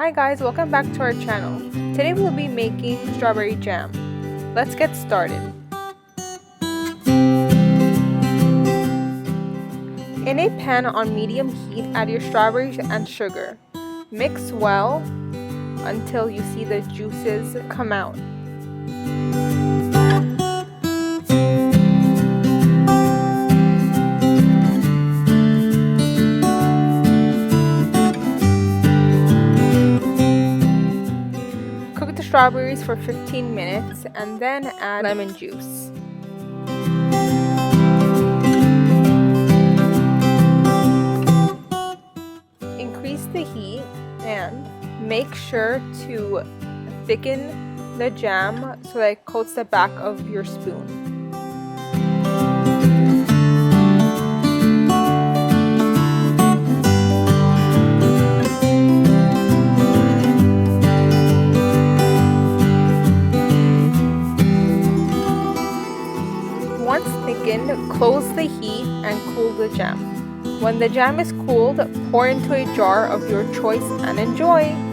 Hi guys, welcome back to our channel. Today we'll be making strawberry jam. Let's get started. In a pan on medium heat, add your strawberries and sugar. Mix well until you see the juices come out. Cook the strawberries for 15 minutes and then add lemon juice. Increase the heat and make sure to thicken the jam so that it coats the back of your spoon. Once thickened, close the heat and cool the jam. When the jam is cooled, pour into a jar of your choice and enjoy!